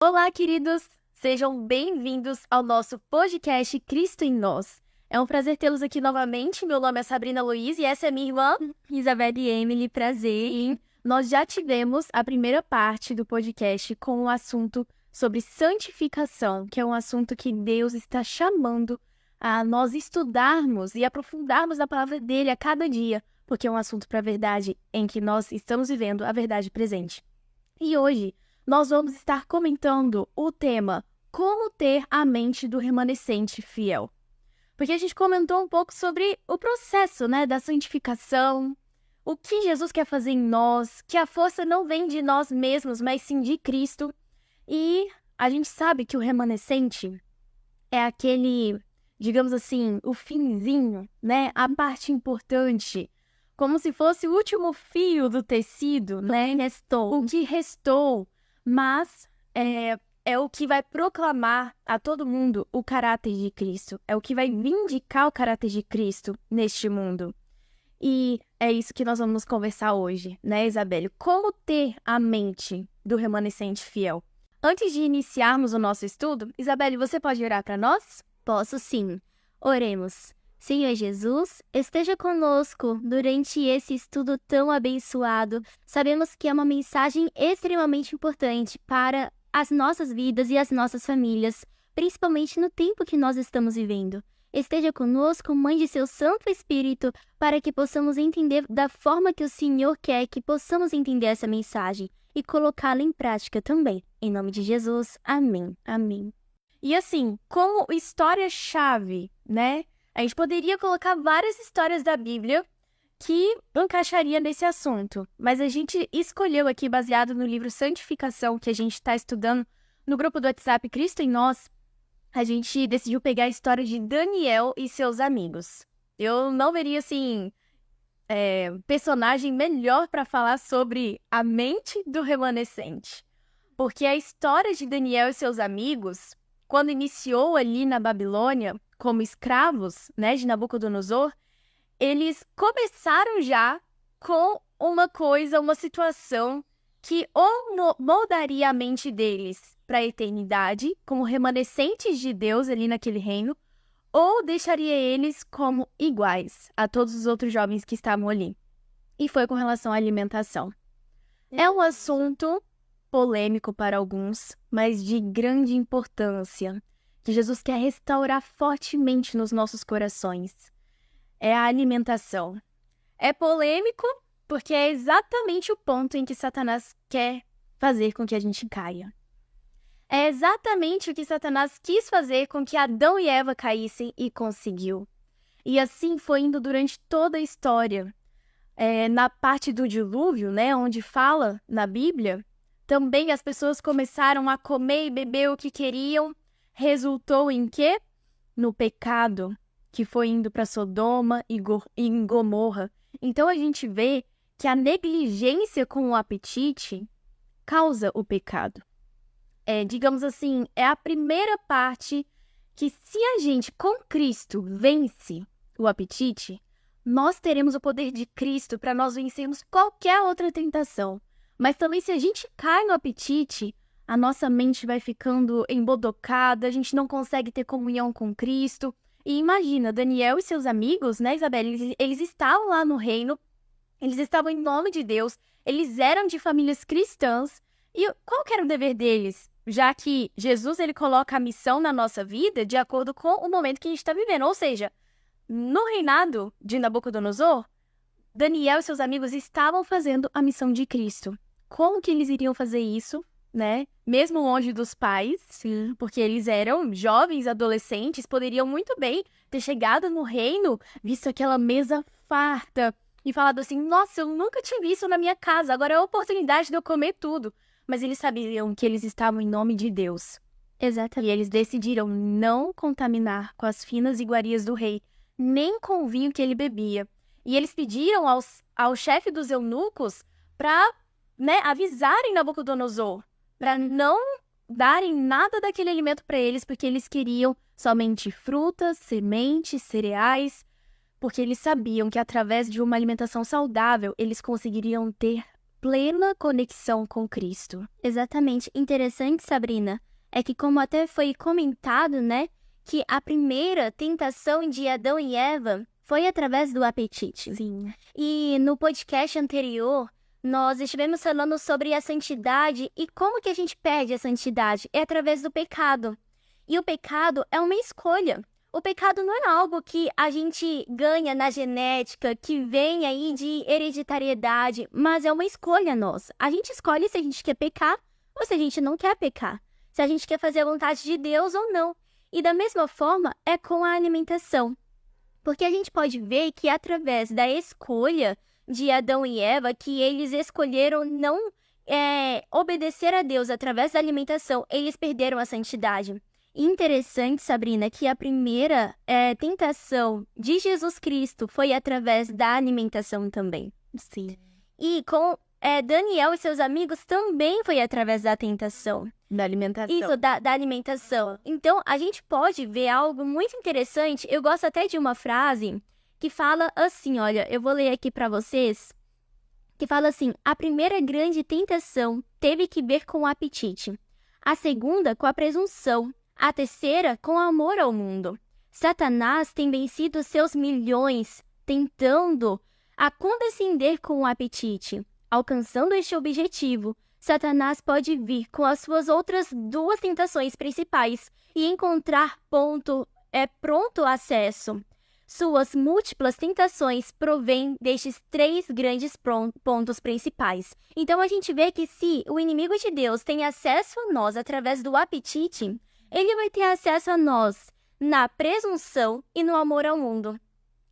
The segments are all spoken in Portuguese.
Olá, queridos! Sejam bem-vindos ao nosso podcast Cristo em Nós. É um prazer tê-los aqui novamente. Meu nome é Sabrina Luiz e essa é minha irmã Isabelle Emily, prazer. E nós já tivemos a primeira parte do podcast com o assunto sobre santificação, que é um assunto que Deus está chamando a nós estudarmos e aprofundarmos na palavra dele a cada dia, porque é um assunto para a verdade em que nós estamos vivendo a verdade presente. E hoje nós vamos estar comentando o tema Como ter a mente do remanescente fiel. Porque a gente comentou um pouco sobre o processo, da santificação, o que Jesus quer fazer em nós, que a força não vem de nós mesmos, mas sim de Cristo. E a gente sabe que o remanescente é aquele, digamos assim, o finzinho, a parte importante, como se fosse o último fio do tecido, o que restou, mas é o que vai proclamar a todo mundo o caráter de Cristo, é o que vai vindicar o caráter de Cristo neste mundo. E é isso que nós vamos conversar hoje, Isabelle? Como ter a mente do remanescente fiel? Antes de iniciarmos o nosso estudo, Isabelle, você pode orar para nós? Posso sim. Oremos. Senhor Jesus, esteja conosco durante esse estudo tão abençoado. Sabemos que é uma mensagem extremamente importante para as nossas vidas e as nossas famílias, principalmente no tempo que nós estamos vivendo. Esteja conosco, Mãe de seu Santo Espírito, para que possamos entender da forma que o Senhor quer que possamos entender essa mensagem e colocá-la em prática também. Em nome de Jesus, amém. Amém. E assim, como história-chave, a gente poderia colocar várias histórias da Bíblia que encaixaria nesse assunto, mas a gente escolheu aqui, baseado no livro Santificação, que a gente está estudando no grupo do WhatsApp Cristo em Nós, a gente decidiu pegar a história de Daniel e seus amigos. Eu não veria, personagem melhor para falar sobre a mente do remanescente, porque a história de Daniel e seus amigos, quando iniciou ali na Babilônia, como escravos, de Nabucodonosor, eles começaram já com uma situação que ou moldaria a mente deles para a eternidade, como remanescentes de Deus ali naquele reino, ou deixaria eles como iguais a todos os outros jovens que estavam ali. E foi com relação à alimentação. É um assunto polêmico para alguns, mas de grande importância, que Jesus quer restaurar fortemente nos nossos corações. É a alimentação. É polêmico porque é exatamente o ponto em que Satanás quer fazer com que a gente caia. É exatamente o que Satanás quis fazer com que Adão e Eva caíssem e conseguiu. E assim foi indo durante toda a história. Na parte do dilúvio, onde fala na Bíblia, também as pessoas começaram a comer e beber o que queriam. Resultou em quê? No pecado, que foi indo para Sodoma e em Gomorra. Então a gente vê que a negligência com o apetite causa o pecado. Digamos assim, é a primeira parte que, se a gente com Cristo vence o apetite, nós teremos o poder de Cristo para nós vencermos qualquer outra tentação. Mas também, se a gente cai no apetite, a nossa mente vai ficando embodocada, a gente não consegue ter comunhão com Cristo. E imagina, Daniel e seus amigos, Isabelle, eles estavam lá no reino, eles estavam em nome de Deus, eles eram de famílias cristãs. E qual que era o dever deles? Já que Jesus ele coloca a missão na nossa vida de acordo com o momento que a gente está vivendo. Ou seja, no reinado de Nabucodonosor, Daniel e seus amigos estavam fazendo a missão de Cristo. Como que eles iriam fazer isso, mesmo longe dos pais? Sim. Porque eles eram jovens, adolescentes, poderiam muito bem ter chegado no reino, visto aquela mesa farta e falado assim, nossa, eu nunca tinha visto na minha casa, agora é a oportunidade de eu comer tudo. Mas eles sabiam que eles estavam em nome de Deus. Exatamente. E eles decidiram não contaminar com as finas iguarias do rei, nem com o vinho que ele bebia. E eles pediram ao chefe dos eunucos para avisarem Nabucodonosor, para não darem nada daquele alimento para eles, porque eles queriam somente frutas, sementes, cereais, porque eles sabiam que através de uma alimentação saudável, eles conseguiriam ter plena conexão com Cristo. Exatamente. Interessante, Sabrina, é que como até foi comentado, né, que a primeira tentação de Adão e Eva foi através do apetite. Sim. E no podcast anterior, nós estivemos falando sobre a santidade e como que a gente perde a santidade. É através do pecado. E o pecado é uma escolha. O pecado não é algo que a gente ganha na genética, que vem aí de hereditariedade, mas é uma escolha nossa. A gente escolhe se a gente quer pecar ou se a gente não quer pecar. Se a gente quer fazer a vontade de Deus ou não. E da mesma forma é com a alimentação. Porque a gente pode ver que através da escolha de Adão e Eva, que eles escolheram não obedecer a Deus através da alimentação, eles perderam a santidade. Interessante, Sabrina, que a primeira tentação de Jesus Cristo foi através da alimentação também. Sim. E com Daniel e seus amigos também foi através da tentação. Da alimentação. Isso, da alimentação. Então, a gente pode ver algo muito interessante. Eu gosto até de uma frase que fala assim, olha, eu vou ler aqui para vocês, que fala assim: a primeira grande tentação teve que ver com o apetite, a segunda com a presunção, a terceira com o amor ao mundo. Satanás tem vencido seus milhões, tentando a condescender com o apetite. Alcançando este objetivo, Satanás pode vir com as suas outras duas tentações principais e encontrar pronto acesso. Suas múltiplas tentações provêm destes três grandes pontos principais. Então a gente vê que se o inimigo de Deus tem acesso a nós através do apetite, ele vai ter acesso a nós na presunção e no amor ao mundo.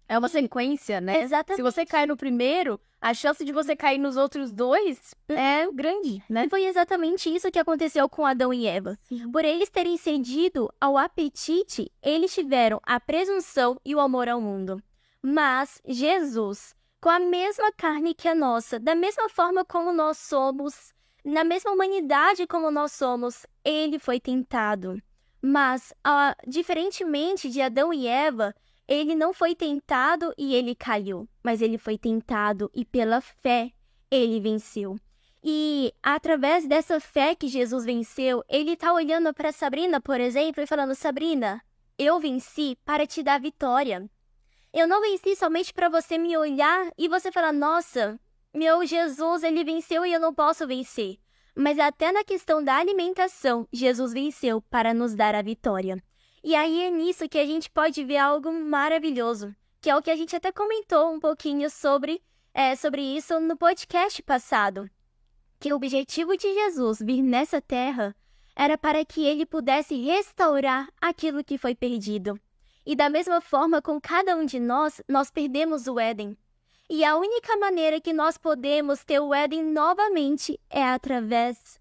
É uma sequência, né? Exatamente. Se você cai no primeiro, a chance de você cair nos outros dois é grande, né? E foi exatamente isso que aconteceu com Adão e Eva. Sim. Por eles terem cedido ao apetite, eles tiveram a presunção e o amor ao mundo. Mas Jesus, com a mesma carne que a nossa, da mesma forma como nós somos, na mesma humanidade como nós somos, ele foi tentado. Mas, diferentemente de Adão e Eva, ele não foi tentado e ele caiu, mas ele foi tentado e pela fé ele venceu. E através dessa fé que Jesus venceu, ele está olhando para Sabrina, por exemplo, e falando: Sabrina, eu venci para te dar vitória. Eu não venci somente para você me olhar e você falar: nossa, meu Jesus, ele venceu e eu não posso vencer. Mas até na questão da alimentação, Jesus venceu para nos dar a vitória. E aí é nisso que a gente pode ver algo maravilhoso, que é o que a gente até comentou um pouquinho sobre isso no podcast passado. Que o objetivo de Jesus vir nessa terra era para que ele pudesse restaurar aquilo que foi perdido. E da mesma forma, com cada um de nós perdemos o Éden. E a única maneira que nós podemos ter o Éden novamente é através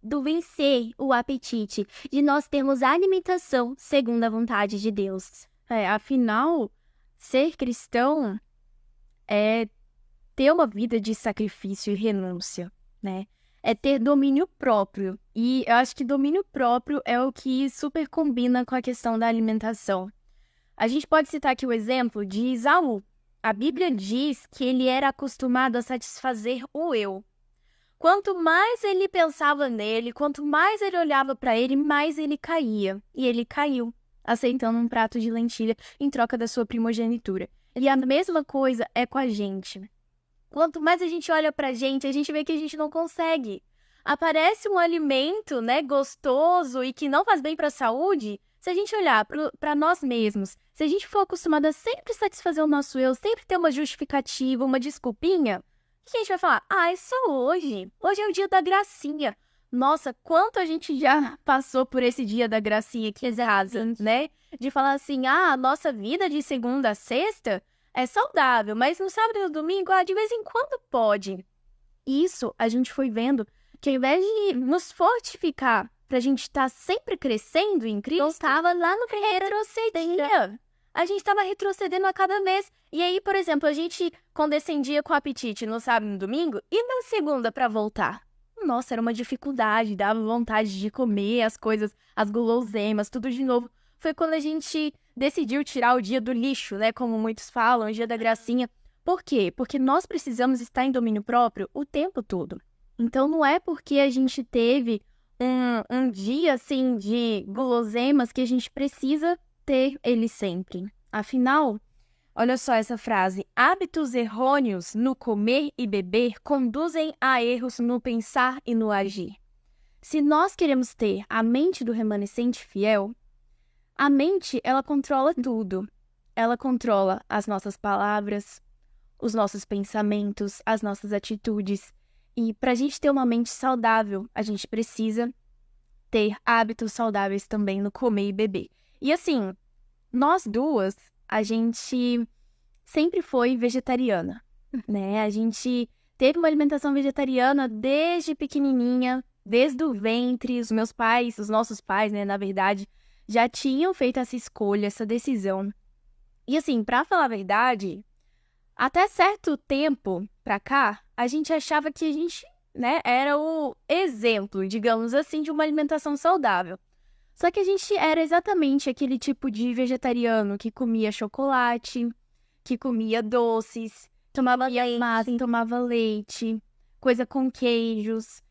do vencer o apetite, de nós termos a alimentação segundo a vontade de Deus. Afinal, ser cristão é ter uma vida de sacrifício e renúncia, né? É ter domínio próprio. E eu acho que domínio próprio é o que super combina com a questão da alimentação. A gente pode citar aqui o exemplo de Esaú. A Bíblia diz que ele era acostumado a satisfazer o eu. Quanto mais ele pensava nele, quanto mais ele olhava para ele, mais ele caía. E ele caiu, aceitando um prato de lentilha em troca da sua primogenitura. E a mesma coisa é com a gente. Quanto mais a gente olha pra gente, a gente vê que a gente não consegue. Aparece um alimento, né, gostoso e que não faz bem para a saúde. Se a gente olhar para nós mesmos, se a gente for acostumado a sempre satisfazer o nosso eu, sempre ter uma justificativa, uma desculpinha, o que a gente vai falar? É só hoje. Hoje é o dia da gracinha. Nossa, quanto a gente já passou por esse dia da gracinha aqui em casa, né? De falar assim, a nossa vida de segunda a sexta é saudável, mas no sábado e no domingo, de vez em quando pode. Isso a gente foi vendo que ao invés de nos fortificar pra gente estar sempre crescendo em Cristo, estava lá no retrocedia. A gente estava retrocedendo a cada vez. E aí, por exemplo, a gente condescendia com o apetite no sábado e no domingo e na segunda para voltar. Nossa, era uma dificuldade, dava vontade de comer as coisas, as guloseimas, tudo de novo. Foi quando a gente decidiu tirar o dia do lixo, né? Como muitos falam, o dia da gracinha. Por quê? Porque nós precisamos estar em domínio próprio o tempo todo. Então, não é porque a gente teve um dia, assim, de guloseimas que a gente precisa ter ele sempre. Afinal, olha só essa frase: hábitos errôneos no comer e beber conduzem a erros no pensar e no agir. Se nós queremos ter a mente do remanescente fiel, a mente, ela controla tudo. Ela controla as nossas palavras, os nossos pensamentos, as nossas atitudes. E para a gente ter uma mente saudável, a gente precisa ter hábitos saudáveis também no comer e beber. E assim, nós duas, a gente sempre foi vegetariana, né? A gente teve uma alimentação vegetariana desde pequenininha, desde o ventre. Os meus pais, os nossos pais, né, na verdade, já tinham feito essa escolha, essa decisão. E assim, pra falar a verdade, até certo tempo pra cá, a gente achava que a gente, né, era o exemplo, digamos assim, de uma alimentação saudável. Só que a gente era exatamente aquele tipo de vegetariano que comia chocolate, que comia doces, tomava massa, tomava leite, coisa com queijos.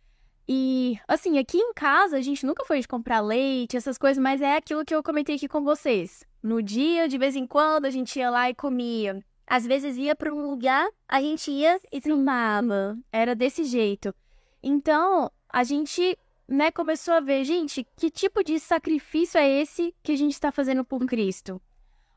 E, assim, aqui em casa a gente nunca foi de comprar leite, essas coisas, mas é aquilo que eu comentei aqui com vocês. No dia, de vez em quando, a gente ia lá e comia. Às vezes ia para um lugar, a gente ia e tomava. Era desse jeito. Então, a gente, né, começou a ver, gente, que tipo de sacrifício é esse que a gente está fazendo por Cristo?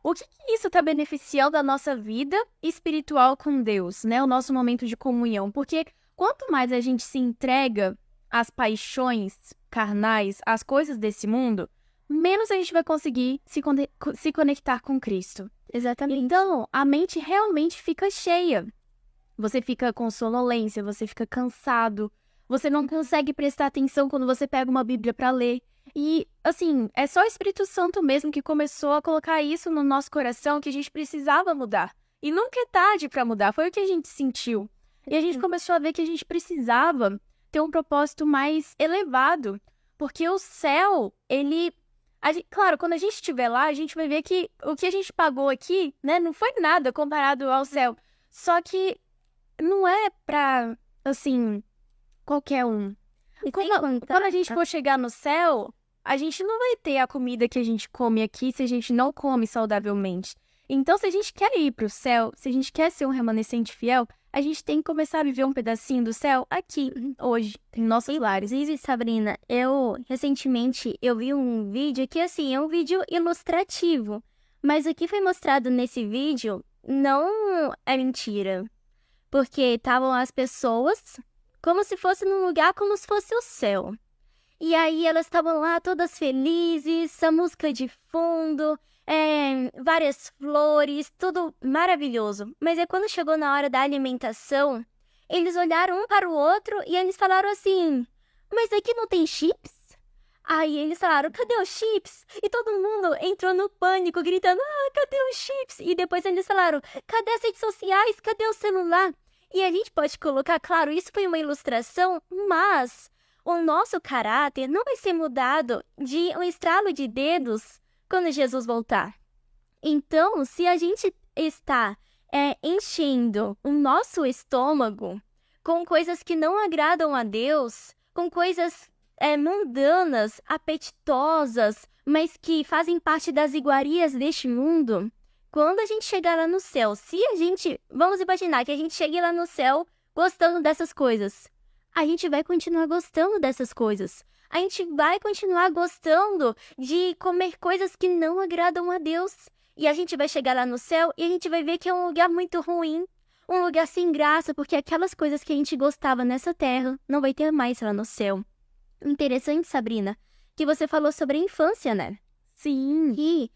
O que isso está beneficiando a nossa vida espiritual com Deus, né? O nosso momento de comunhão. Porque quanto mais a gente se entrega às paixões carnais, às coisas desse mundo, menos a gente vai conseguir se conectar com Cristo. Exatamente. Então, a mente realmente fica cheia. Você fica com sonolência, você fica cansado, você não consegue prestar atenção quando você pega uma Bíblia para ler. E, assim, é só o Espírito Santo mesmo que começou a colocar isso no nosso coração, que a gente precisava mudar. E nunca é tarde para mudar, foi o que a gente sentiu. E a gente começou a ver que a gente precisava ter um propósito mais elevado. Porque o céu, claro, quando a gente estiver lá, a gente vai ver que o que a gente pagou aqui, né, não foi nada comparado ao céu. Só que não é pra, assim, qualquer um. Quando a gente for chegar no céu, a gente não vai ter a comida que a gente come aqui se a gente não come saudavelmente. Então, se a gente quer ir pro céu, se a gente quer ser um remanescente fiel, a gente tem que começar a viver um pedacinho do céu aqui, hoje, em nossos lares. Inclusive, Sabrina, recentemente eu vi um vídeo que, assim, é um vídeo ilustrativo. Mas o que foi mostrado nesse vídeo não é mentira. Porque estavam as pessoas como se fosse num lugar como se fosse o céu. E aí elas estavam lá todas felizes, a música de fundo, várias flores, tudo maravilhoso. Mas é quando chegou na hora da alimentação, eles olharam um para o outro e eles falaram assim: mas aqui não tem chips? Aí eles falaram: cadê os chips? E todo mundo entrou no pânico, gritando: cadê os chips? E depois eles falaram: cadê as redes sociais? Cadê o celular? E a gente pode colocar, claro, isso foi uma ilustração, mas o nosso caráter não vai ser mudado de um estralo de dedos quando Jesus voltar. Então, se a gente está enchendo o nosso estômago com coisas que não agradam a Deus, com coisas mundanas, apetitosas, mas que fazem parte das iguarias deste mundo, quando a gente chegar lá no céu, vamos imaginar que a gente chegue lá no céu gostando dessas coisas, a gente vai continuar gostando dessas coisas. A gente vai continuar gostando de comer coisas que não agradam a Deus. E a gente vai chegar lá no céu e a gente vai ver que é um lugar muito ruim, um lugar sem graça, porque aquelas coisas que a gente gostava nessa terra não vai ter mais lá no céu. Interessante, Sabrina, que você falou sobre a infância, né? Sim. E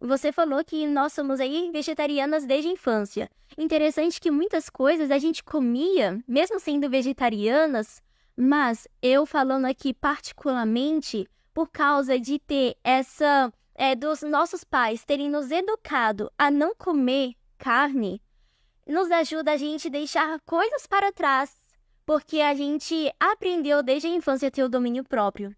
você falou que nós somos aí vegetarianas desde a infância. Interessante que muitas coisas a gente comia, mesmo sendo vegetarianas, mas eu falando aqui particularmente por causa de ter dos nossos pais terem nos educado a não comer carne, nos ajuda a gente deixar coisas para trás, porque a gente aprendeu desde a infância a ter o domínio próprio.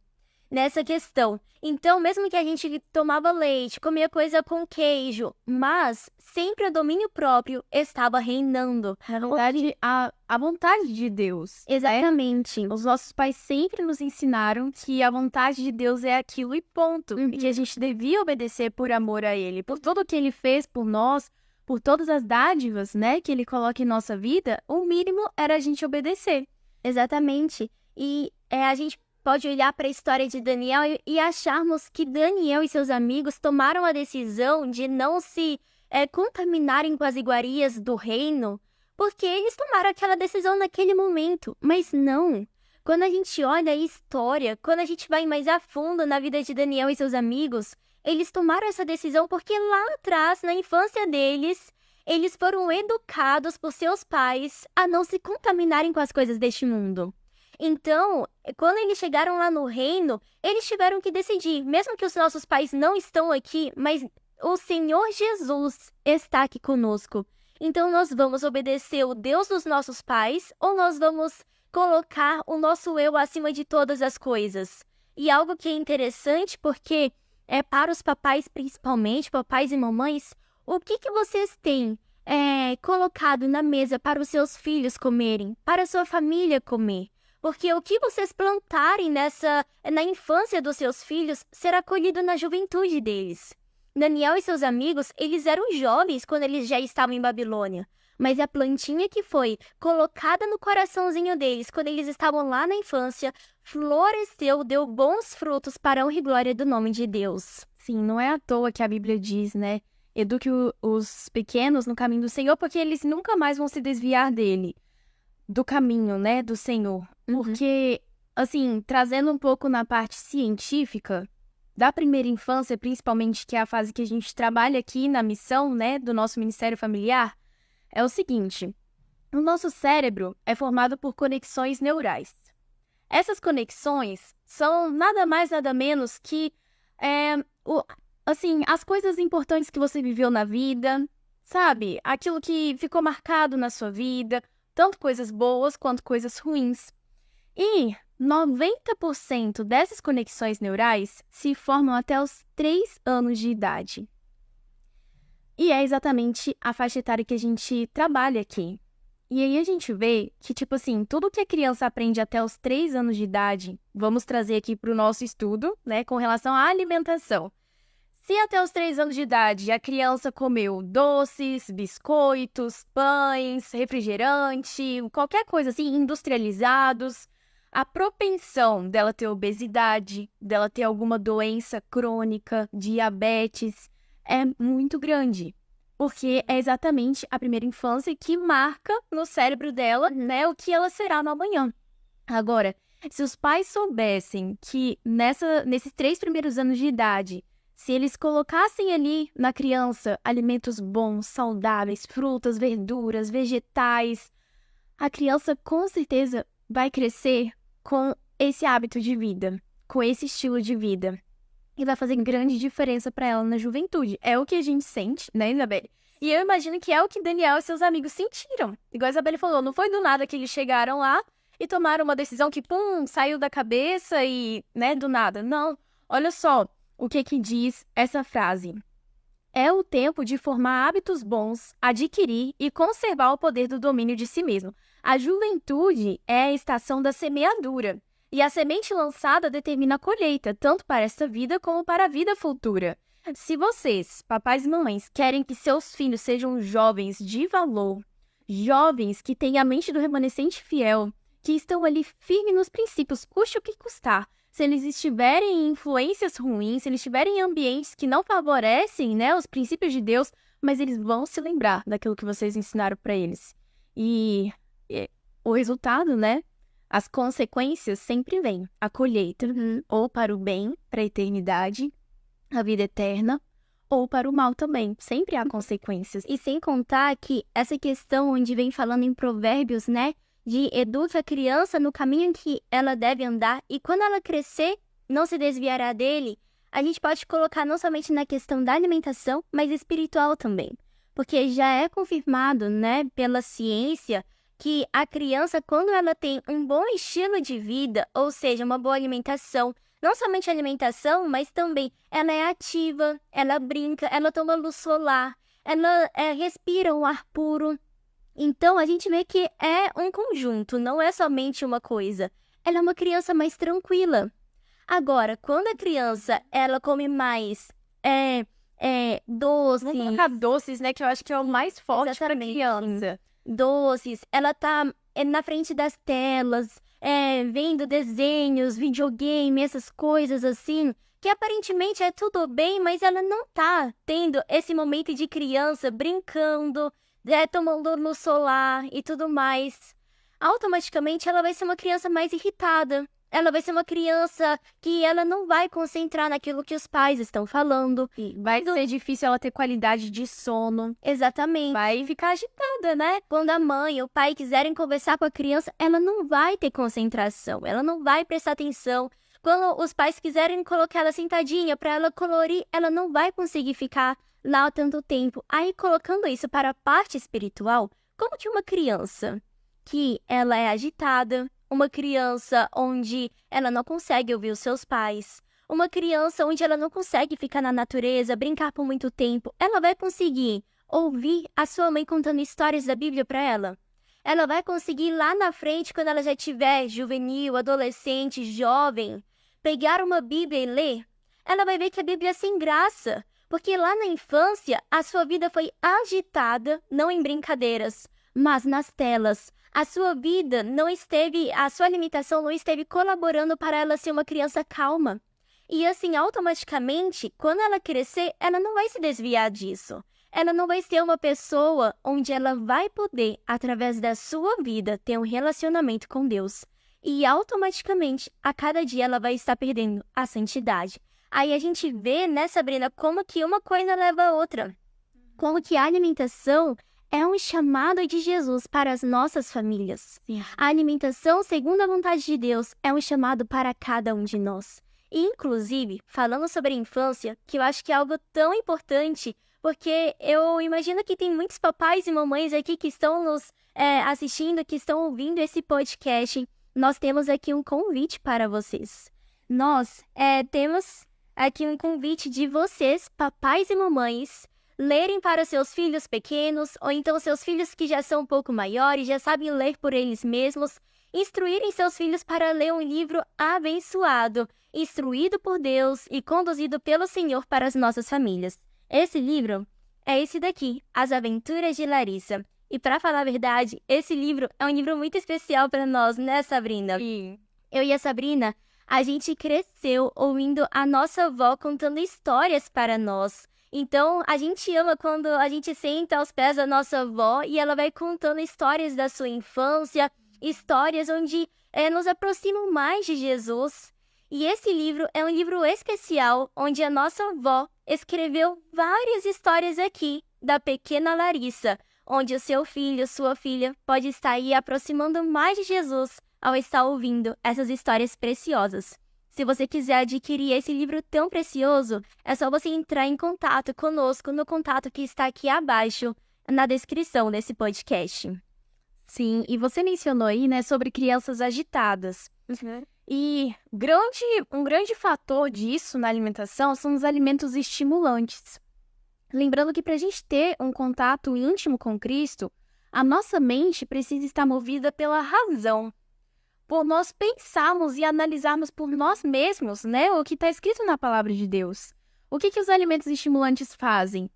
nessa questão. Então, mesmo que a gente tomava leite, comia coisa com queijo, mas sempre o domínio próprio estava reinando. Na verdade, a vontade de Deus. Exatamente. Os nossos pais sempre nos ensinaram que a vontade de Deus é aquilo e ponto. E que a gente devia obedecer por amor a Ele. Por tudo que Ele fez por nós, por todas as dádivas, né, que Ele coloca em nossa vida, o mínimo era a gente obedecer. Exatamente. E a gente pode olhar para a história de Daniel e acharmos que Daniel e seus amigos tomaram a decisão de não se contaminarem com as iguarias do reino, porque eles tomaram aquela decisão naquele momento. Mas não. Quando a gente olha a história, quando a gente vai mais a fundo na vida de Daniel e seus amigos, eles tomaram essa decisão porque lá atrás, na infância deles, eles foram educados por seus pais a não se contaminarem com as coisas deste mundo. Então, quando eles chegaram lá no reino, eles tiveram que decidir, mesmo que os nossos pais não estão aqui, mas o Senhor Jesus está aqui conosco. Então, nós vamos obedecer o Deus dos nossos pais ou nós vamos colocar o nosso eu acima de todas as coisas? E algo que é interessante, porque para os papais principalmente, papais e mamães, o que vocês têm colocado na mesa para os seus filhos comerem, para a sua família comer? Porque o que vocês plantarem na infância dos seus filhos será colhido na juventude deles. Daniel e seus amigos, eles eram jovens quando eles já estavam em Babilônia. Mas a plantinha que foi colocada no coraçãozinho deles quando eles estavam lá na infância, floresceu, deu bons frutos para a honra e glória do nome de Deus. Sim, não é à toa que a Bíblia diz, né? Eduque os pequenos no caminho do Senhor, porque eles nunca mais vão se desviar dele. Do caminho, né, do Senhor. Porque, assim, trazendo um pouco na parte científica, da primeira infância, principalmente, que é a fase que a gente trabalha aqui na missão, né, do nosso Ministério Familiar, é o seguinte: o nosso cérebro é formado por conexões neurais. Essas conexões são nada mais, nada menos que, as coisas importantes que você viveu na vida, sabe? Aquilo que ficou marcado na sua vida, tanto coisas boas quanto coisas ruins. E 90% dessas conexões neurais se formam até os 3 anos de idade. E é exatamente a faixa etária que a gente trabalha aqui. E aí a gente vê que, tudo que a criança aprende até os 3 anos de idade, vamos trazer aqui para o nosso estudo, né, com relação à alimentação. Se até os 3 anos de idade a criança comeu doces, biscoitos, pães, refrigerante, qualquer coisa assim, industrializados, a propensão dela ter obesidade, dela ter alguma doença crônica, diabetes, é muito grande. Porque é exatamente a primeira infância que marca no cérebro dela, né, o que ela será no amanhã. Agora, se os pais soubessem que nesses 3 primeiros anos de idade, se eles colocassem ali na criança alimentos bons, saudáveis, frutas, verduras, vegetais, a criança com certeza vai crescer com esse hábito de vida, com esse estilo de vida. E vai fazer grande diferença para ela na juventude. É o que a gente sente, né, Isabelle? E eu imagino que é o que Daniel e seus amigos sentiram. Igual a Isabelle falou, não foi do nada que eles chegaram lá e tomaram uma decisão que, saiu da cabeça e, né, do nada. Não, olha só o que diz essa frase. É o tempo de formar hábitos bons, adquirir e conservar o poder do domínio de si mesmo. A juventude é a estação da semeadura. E a semente lançada determina a colheita, tanto para esta vida como para a vida futura. Se vocês, papais e mamães, querem que seus filhos sejam jovens de valor, jovens que têm a mente do remanescente fiel, que estão ali firmes nos princípios, custe o que custar, se eles estiverem em influências ruins, se eles estiverem em ambientes que não favorecem, né, os princípios de Deus, mas eles vão se lembrar daquilo que vocês ensinaram para eles. E o resultado, né? As consequências sempre vêm. A colheita, ou para o bem, para a eternidade, a vida eterna, ou para o mal também. Sempre há consequências. E sem contar que essa questão onde vem falando em Provérbios, né? De educa a criança no caminho que ela deve andar e quando ela crescer, não se desviará dele. A gente pode colocar não somente na questão da alimentação, mas espiritual também. Porque já é confirmado, né, pela ciência que a criança, quando ela tem um bom estilo de vida, ou seja, uma boa alimentação, não somente alimentação, mas também ela é ativa, ela brinca, ela toma luz solar, ela respira um ar puro. Então, a gente vê que é um conjunto, não é somente uma coisa. Ela é uma criança mais tranquila. Agora, quando a criança, ela come mais doces... Vamos colocar doces, né? Que eu acho que é o mais forte para criança. Doces, ela tá na frente das telas, vendo desenhos, videogame, essas coisas assim, que aparentemente é tudo bem, mas ela não tá tendo esse momento de criança brincando, tomando luz solar e tudo mais. Automaticamente ela vai ser uma criança mais irritada. Ela vai ser uma criança que ela não vai concentrar naquilo que os pais estão falando. Vai ser difícil ela ter qualidade de sono. Exatamente. Vai ficar agitada, né? Quando a mãe ou o pai quiserem conversar com a criança, ela não vai ter concentração. Ela não vai prestar atenção. Quando os pais quiserem colocar ela sentadinha para ela colorir, ela não vai conseguir ficar lá há tanto tempo. Aí, colocando isso para a parte espiritual, como que uma criança que ela é agitada, uma criança onde ela não consegue ouvir os seus pais, uma criança onde ela não consegue ficar na natureza, brincar por muito tempo, ela vai conseguir ouvir a sua mãe contando histórias da Bíblia para ela? Ela vai conseguir lá na frente, quando ela já tiver juvenil, adolescente, jovem, pegar uma Bíblia e ler? Ela vai ver que a Bíblia é sem graça, porque lá na infância a sua vida foi agitada, não em brincadeiras, mas nas telas. A sua vida a sua alimentação não esteve colaborando para ela ser uma criança calma. E assim, automaticamente, quando ela crescer, ela não vai se desviar disso. Ela não vai ser uma pessoa onde ela vai poder, através da sua vida, ter um relacionamento com Deus. E automaticamente, a cada dia, ela vai estar perdendo a santidade. Aí a gente vê, né, Sabrina, como que uma coisa leva a outra. Como que a alimentação é um chamado de Jesus para as nossas famílias. Sim. A alimentação, segundo a vontade de Deus, é um chamado para cada um de nós. E, inclusive, falando sobre a infância, que eu acho que é algo tão importante, porque eu imagino que tem muitos papais e mamães aqui que estão nos assistindo, que estão ouvindo esse podcast. Nós temos aqui um convite para vocês. Nós temos aqui um convite de vocês, papais e mamães, lerem para seus filhos pequenos, ou então seus filhos que já são um pouco maiores, já sabem ler por eles mesmos, instruírem seus filhos para ler um livro abençoado, instruído por Deus e conduzido pelo Senhor para as nossas famílias. Esse livro é esse daqui, As Aventuras de Larissa. E para falar a verdade, esse livro é um livro muito especial para nós, né, Sabrina? Sim. Eu e a Sabrina, a gente cresceu ouvindo a nossa avó contando histórias para nós. Então, a gente ama quando a gente senta aos pés da nossa avó e ela vai contando histórias da sua infância, histórias onde nos aproximam mais de Jesus. E esse livro é um livro especial, onde a nossa avó escreveu várias histórias aqui da pequena Larissa, onde o seu filho, sua filha, pode estar aí aproximando mais de Jesus ao estar ouvindo essas histórias preciosas. Se você quiser adquirir esse livro tão precioso, é só você entrar em contato conosco no contato que está aqui abaixo, na descrição desse podcast. Sim, e você mencionou aí, né, sobre crianças agitadas. Uhum. E um grande fator disso na alimentação são os alimentos estimulantes. Lembrando que para a gente ter um contato íntimo com Cristo, a nossa mente precisa estar movida pela razão. Por nós pensarmos e analisarmos por nós mesmos, né, o que está escrito na palavra de Deus. O que os alimentos estimulantes fazem?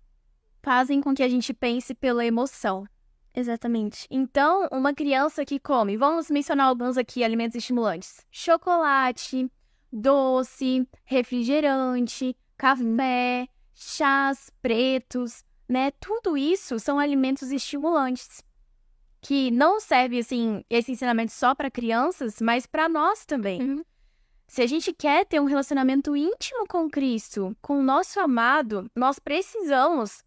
Fazem com que a gente pense pela emoção. Exatamente. Então, uma criança que come, vamos mencionar alguns aqui, alimentos estimulantes. Chocolate, doce, refrigerante, café, chás pretos, né? Tudo isso são alimentos estimulantes. Que não serve, assim, esse ensinamento só para crianças, mas para nós também. Uhum. Se a gente quer ter um relacionamento íntimo com Cristo, com o nosso amado, nós precisamos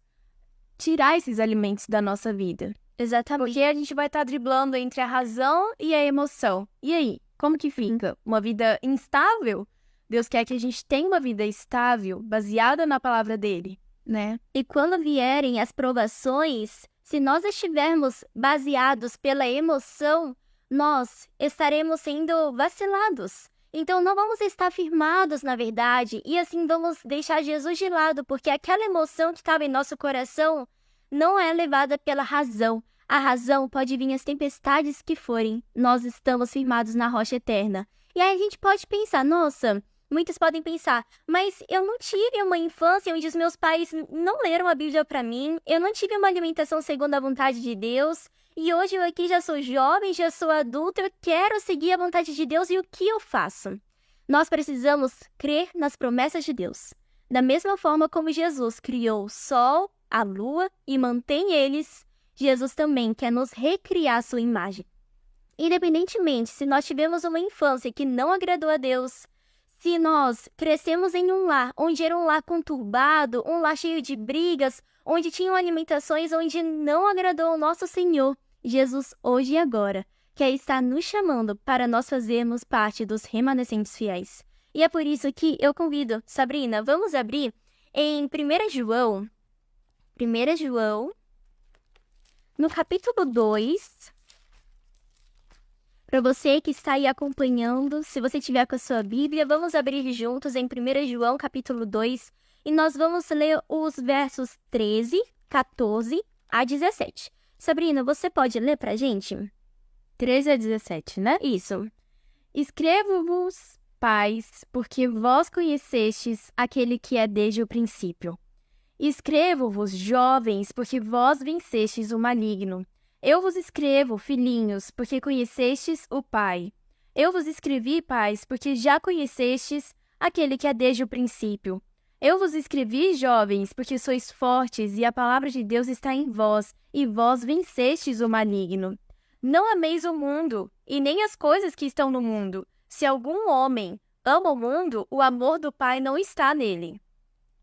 tirar esses alimentos da nossa vida. Exatamente. Porque a gente vai estar driblando entre a razão e a emoção. E aí, como que fica? Uma vida instável? Deus quer que a gente tenha uma vida estável, baseada na palavra dele, né? E quando vierem as provações, Se nós estivermos baseados pela emoção, nós estaremos sendo vacilados. Então, não vamos estar firmados na verdade e assim vamos deixar Jesus de lado, porque aquela emoção que estava em nosso coração não é levada pela razão. A razão pode vir as tempestades que forem. Nós estamos firmados na rocha eterna. E aí a gente pode pensar, nossa, muitos podem pensar, mas eu não tive uma infância onde os meus pais não leram a Bíblia para mim, eu não tive uma alimentação segundo a vontade de Deus, e hoje eu aqui já sou jovem, já sou adulta, eu quero seguir a vontade de Deus, e o que eu faço? Nós precisamos crer nas promessas de Deus. Da mesma forma como Jesus criou o sol, a lua e mantém eles, Jesus também quer nos recriar a sua imagem. Independentemente se nós tivemos uma infância que não agradou a Deus, se nós crescemos em um lar onde era um lar conturbado, um lar cheio de brigas, onde tinham alimentações onde não agradou ao nosso Senhor, Jesus hoje e agora quer estar nos chamando para nós fazermos parte dos remanescentes fiéis. E é por isso que eu convido, Sabrina, vamos abrir em 1 João, no capítulo 2, para você que está aí acompanhando, se você tiver com a sua Bíblia, vamos abrir juntos em 1 João, capítulo 2, e nós vamos ler os versos 13, 14 a 17. Sabrina, você pode ler para a gente? 13 a 17, né? Isso. Escrevo-vos, pais, porque vós conhecestes aquele que é desde o princípio. Escrevo-vos, jovens, porque vós vencestes o maligno. Eu vos escrevo, filhinhos, porque conhecestes o Pai. Eu vos escrevi, pais, porque já conhecestes aquele que é desde o princípio. Eu vos escrevi, jovens, porque sois fortes e a palavra de Deus está em vós, e vós vencestes o maligno. Não ameis o mundo, e nem as coisas que estão no mundo. Se algum homem ama o mundo, o amor do Pai não está nele.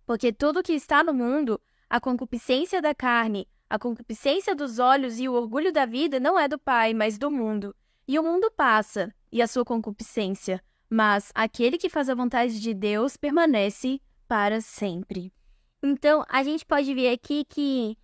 Porque tudo que está no mundo, a concupiscência da carne, a concupiscência dos olhos e o orgulho da vida não é do Pai, mas do mundo. E o mundo passa, e a sua concupiscência, mas aquele que faz a vontade de Deus permanece para sempre. Então, a gente pode ver aqui que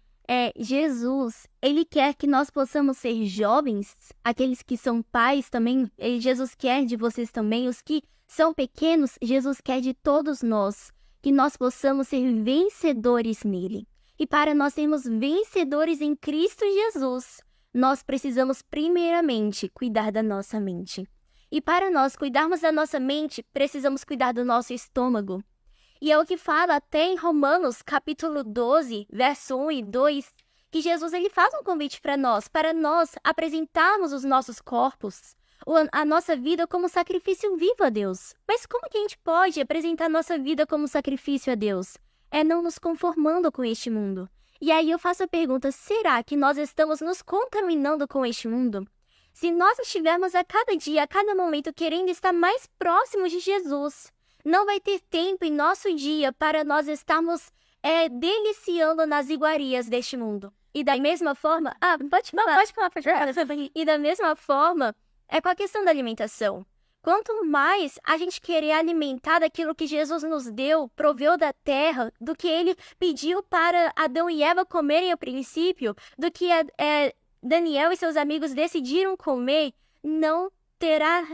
Jesus, ele quer que nós possamos ser jovens, aqueles que são pais também, Jesus quer de vocês também, os que são pequenos, Jesus quer de todos nós, que nós possamos ser vencedores nele. E para nós sermos vencedores em Cristo Jesus, nós precisamos primeiramente cuidar da nossa mente. E para nós cuidarmos da nossa mente, precisamos cuidar do nosso estômago. E é o que fala até em Romanos, capítulo 12, verso 1 e 2, que Jesus ele faz um convite para nós apresentarmos os nossos corpos, a nossa vida como sacrifício vivo a Deus. Mas como que a gente pode apresentar a nossa vida como sacrifício a Deus? É não nos conformando com este mundo. E aí eu faço a pergunta, será que nós estamos nos contaminando com este mundo? Se nós estivermos a cada dia, a cada momento, querendo estar mais próximos de Jesus, não vai ter tempo em nosso dia para nós estarmos deliciando nas iguarias deste mundo. E da mesma forma... pode falar. E da mesma forma, é com a questão da alimentação. Quanto mais a gente querer alimentar daquilo que Jesus nos deu, proveu da terra, do que ele pediu para Adão e Eva comerem ao princípio, do que Daniel e seus amigos decidiram comer, não terá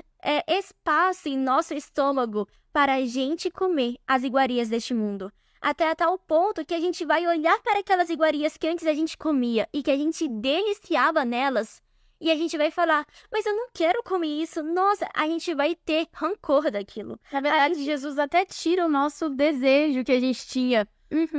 espaço em nosso estômago para a gente comer as iguarias deste mundo. Até a tal ponto que a gente vai olhar para aquelas iguarias que antes a gente comia e que a gente deliciava nelas, e a gente vai falar, mas eu não quero comer isso. Nossa, a gente vai ter rancor daquilo. Na verdade, Jesus até tira o nosso desejo que a gente tinha.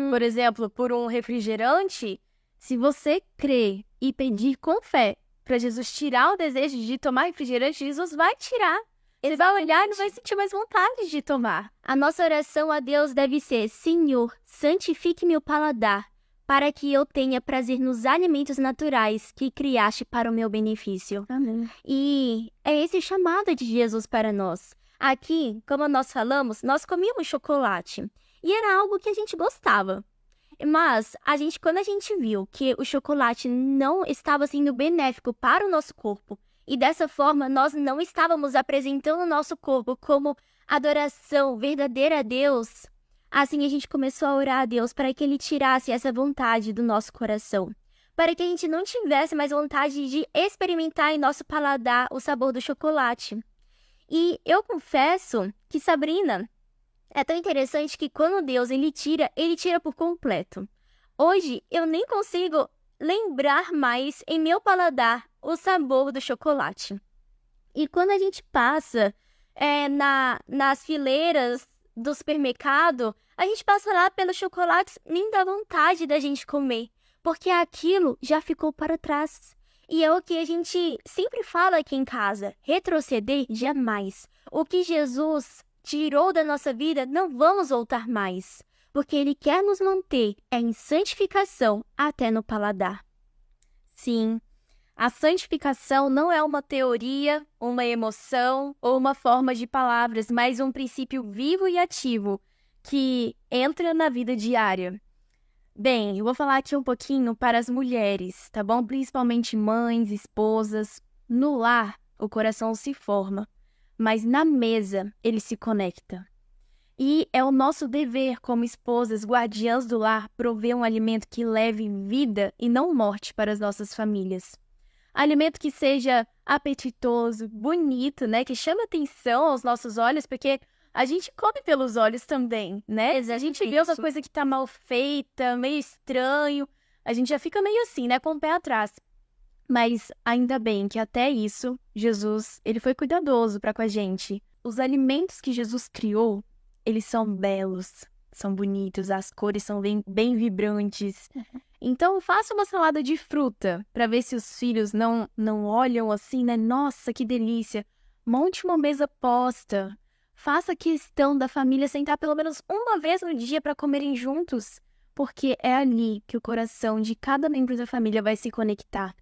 Por exemplo, por um refrigerante, se você crer e pedir com fé para Jesus tirar o desejo de tomar refrigerante, Jesus vai tirar. Ele vai olhar e não vai sentir mais vontade de tomar. A nossa oração a Deus deve ser, Senhor, santifique meu paladar, para que eu tenha prazer nos alimentos naturais que criaste para o meu benefício. Amém. E é esse chamado de Jesus para nós. Aqui, como nós falamos, nós comíamos chocolate. E era algo que a gente gostava. Mas, quando a gente viu que o chocolate não estava sendo benéfico para o nosso corpo, e dessa forma nós não estávamos apresentando o nosso corpo como adoração verdadeira a Deus, assim a gente começou a orar a Deus para que Ele tirasse essa vontade do nosso coração. para que a gente não tivesse mais vontade de experimentar em nosso paladar o sabor do chocolate. E eu confesso que, Sabrina, é tão interessante que quando Deus ele tira por completo. Hoje eu nem consigo lembrar mais em meu paladar o sabor do chocolate. E quando a gente passa nas fileiras do supermercado, a gente passa lá pelos chocolates, nem dá vontade da gente comer, porque aquilo já ficou para trás. E é o que a gente sempre fala aqui em casa, retroceder jamais. O que Jesus tirou da nossa vida, não vamos voltar mais, porque Ele quer nos manter em santificação até no paladar. Sim, a santificação não é uma teoria, uma emoção ou uma forma de palavras, mas um princípio vivo e ativo que entra na vida diária. Bem, eu vou falar aqui um pouquinho para as mulheres, tá bom? Principalmente mães, esposas. No lar, o coração se forma, mas na mesa ele se conecta. E é o nosso dever como esposas, guardiãs do lar, prover um alimento que leve vida e não morte para as nossas famílias. Alimento que seja apetitoso, bonito, né? Que chame atenção aos nossos olhos, porque a gente come pelos olhos também, né? Exatamente. A gente vê uma coisa que tá mal feita, meio estranho, a gente já fica meio assim, né? Com o pé atrás. Mas ainda bem que até isso, Jesus, ele foi cuidadoso para com a gente. Os alimentos que Jesus criou, eles são belos, são bonitos, as cores são bem vibrantes. Então, faça uma salada de fruta para ver se os filhos não olham assim, né? Nossa, que delícia! Monte uma mesa posta. Faça questão da família sentar pelo menos uma vez no dia para comerem juntos, porque é ali que o coração de cada membro da família vai se conectar.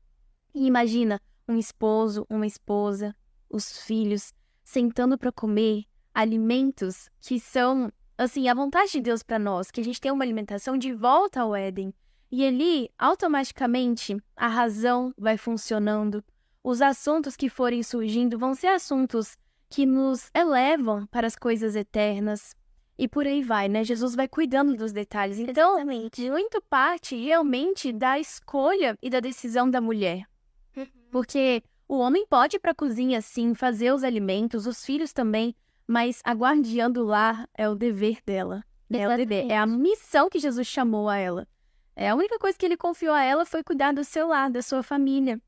E imagina um esposo, uma esposa, os filhos sentando para comer alimentos que são, assim, a vontade de Deus para nós, que a gente tenha uma alimentação de volta ao Éden. E ali, automaticamente, a razão vai funcionando. Os assuntos que forem surgindo vão ser assuntos que nos elevam para as coisas eternas. E por aí vai, né? Jesus vai cuidando dos detalhes. Então, muito parte realmente da escolha e da decisão da mulher. Porque o homem pode ir para a cozinha, sim, fazer os alimentos, os filhos também, mas a guardiã do lar é o dever dela. É o dever, é a missão que Jesus chamou a ela. A única coisa que ele confiou a ela foi cuidar do seu lar, da sua família.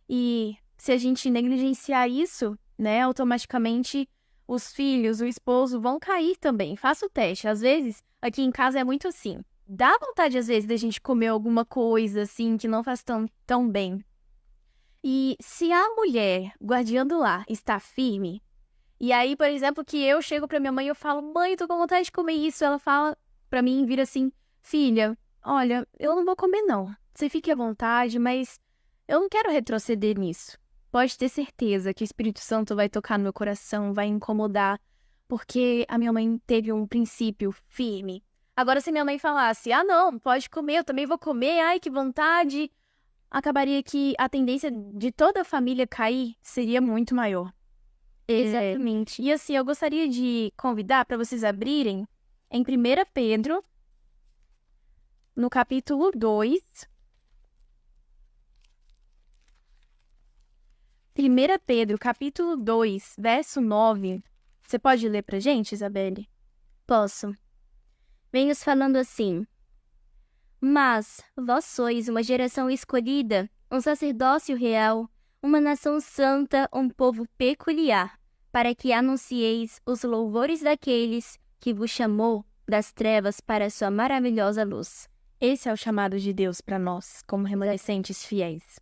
E se a gente negligenciar isso, né, automaticamente os filhos, o esposo vão cair também. Faça o teste. Às vezes, aqui em casa é muito assim. Dá vontade, às vezes, da gente comer alguma coisa, assim, que não faz tão bem. E se a mulher, guardiã do lar, está firme, e aí, por exemplo, que eu chego pra minha mãe e eu falo, mãe, tô com vontade de comer isso. Ela fala pra mim, vira assim, filha, olha, eu não vou comer não. Você fique à vontade, mas eu não quero retroceder nisso. Pode ter certeza que o Espírito Santo vai tocar no meu coração, vai incomodar, porque a minha mãe teve um princípio firme. Agora, se minha mãe falasse, não, pode comer, eu também vou comer, ai, que vontade, acabaria que a tendência de toda a família cair seria muito maior. Exatamente. E assim, eu gostaria de convidar para vocês abrirem em 1 Pedro, no capítulo 2. 1 Pedro, capítulo 2, verso 9. Você pode ler pra gente, Isabelle? Posso. Venhos falando assim. Mas vós sois uma geração escolhida, um sacerdócio real, uma nação santa, um povo peculiar, para que anuncieis os louvores daqueles que vos chamou das trevas para a sua maravilhosa luz. Esse é o chamado de Deus para nós, como remanescentes fiéis.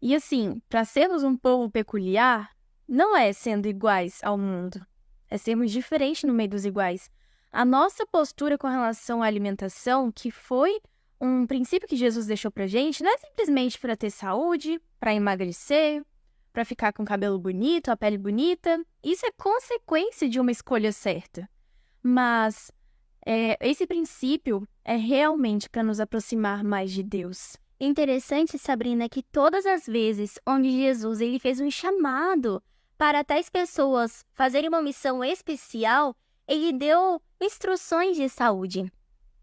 E assim, para sermos um povo peculiar, não é sendo iguais ao mundo, é sermos diferentes no meio dos iguais. A nossa postura com relação à alimentação, que foi um princípio que Jesus deixou pra gente, não é simplesmente para ter saúde, para emagrecer, para ficar com o cabelo bonito, a pele bonita. Isso é consequência de uma escolha certa. Mas esse princípio é realmente para nos aproximar mais de Deus. Interessante, Sabrina, que todas as vezes onde Jesus ele fez um chamado para tais pessoas fazerem uma missão especial, ele deu instruções de saúde.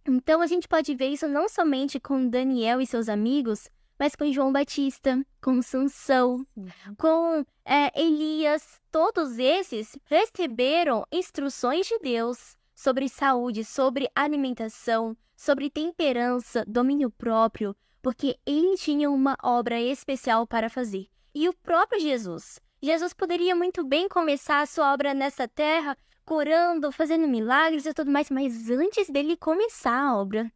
Então, a gente pode ver isso não somente com Daniel e seus amigos, mas com João Batista, com Sansão, com Elias. Todos esses receberam instruções de Deus sobre saúde, sobre alimentação, sobre temperança, domínio próprio, porque ele tinha uma obra especial para fazer. E o próprio Jesus poderia muito bem começar a sua obra nessa terra, curando, fazendo milagres e tudo mais, mas antes dele começar a obra,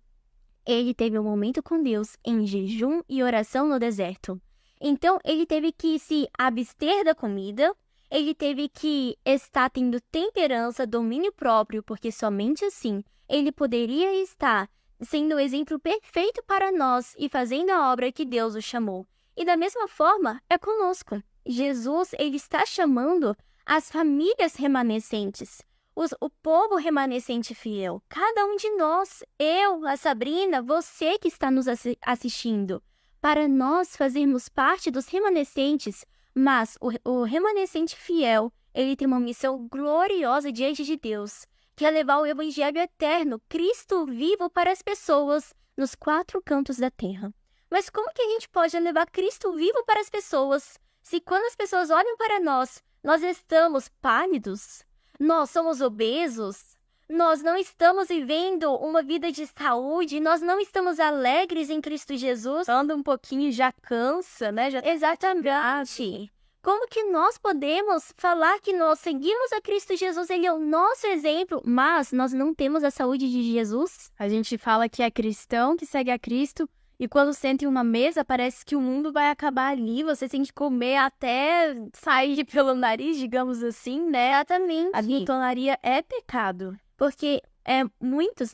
ele teve um momento com Deus em jejum e oração no deserto. Então, ele teve que se abster da comida, ele teve que estar tendo temperança, domínio próprio, porque somente assim ele poderia estar sendo o exemplo perfeito para nós e fazendo a obra que Deus o chamou. E da mesma forma, é conosco. Jesus, ele está chamando as famílias remanescentes, o povo remanescente fiel. Cada um de nós, eu, a Sabrina, você que está nos assistindo, para nós fazermos parte dos remanescentes. Mas o remanescente fiel, ele tem uma missão gloriosa diante de Deus, que é levar o evangelho eterno, Cristo vivo, para as pessoas nos 4 cantos da terra. Mas como que a gente pode levar Cristo vivo para as pessoas, se quando as pessoas olham para nós, nós estamos pálidos, nós somos obesos, nós não estamos vivendo uma vida de saúde, nós não estamos alegres em Cristo Jesus? Anda um pouquinho já cansa, né? Exatamente. Como que nós podemos falar que nós seguimos a Cristo Jesus, ele é o nosso exemplo, mas nós não temos a saúde de Jesus? A gente fala que é cristão, que segue a Cristo, e quando senta em uma mesa, parece que o mundo vai acabar ali, você tem que comer até sair pelo nariz, digamos assim, né? Exatamente. A glutonaria é pecado. Porque muitos,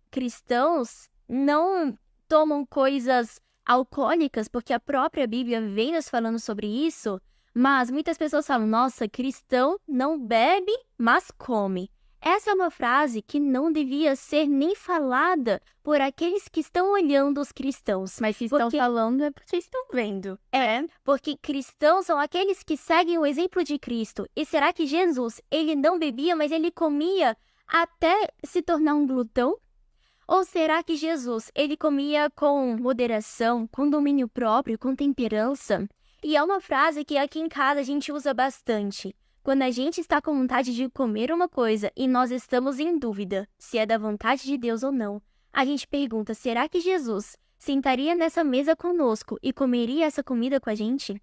cristãos não tomam coisas alcoólicas, porque a própria Bíblia vem nos falando sobre isso, mas muitas pessoas falam, nossa, cristão não bebe, mas come. Essa é uma frase que não devia ser nem falada por aqueles que estão olhando os cristãos. Mas se estão falando é porque estão vendo. Porque cristãos são aqueles que seguem o exemplo de Cristo. E será que Jesus, ele não bebia, mas ele comia até se tornar um glutão? Ou será que Jesus, ele comia com moderação, com domínio próprio, com temperança? E é uma frase que aqui em casa a gente usa bastante. Quando a gente está com vontade de comer uma coisa e nós estamos em dúvida se é da vontade de Deus ou não, a gente pergunta, será que Jesus sentaria nessa mesa conosco e comeria essa comida com a gente?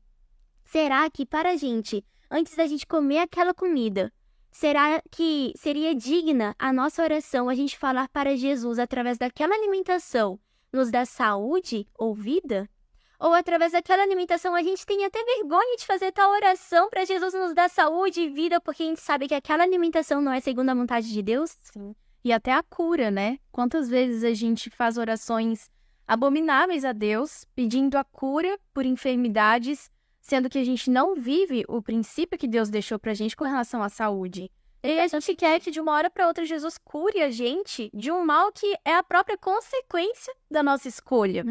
Será que para a gente, antes da gente comer aquela comida, será que seria digna a nossa oração a gente falar para Jesus através daquela alimentação nos dá saúde ou vida? Ou através daquela alimentação a gente tem até vergonha de fazer tal oração para Jesus nos dar saúde e vida, porque a gente sabe que aquela alimentação não é segundo a vontade de Deus? Sim. E até a cura, né? Quantas vezes a gente faz orações abomináveis a Deus, pedindo a cura por enfermidades, sendo que a gente não vive o princípio que Deus deixou pra gente com relação à saúde. E a gente quer que de uma hora para outra Jesus cure a gente de um mal que é a própria consequência da nossa escolha.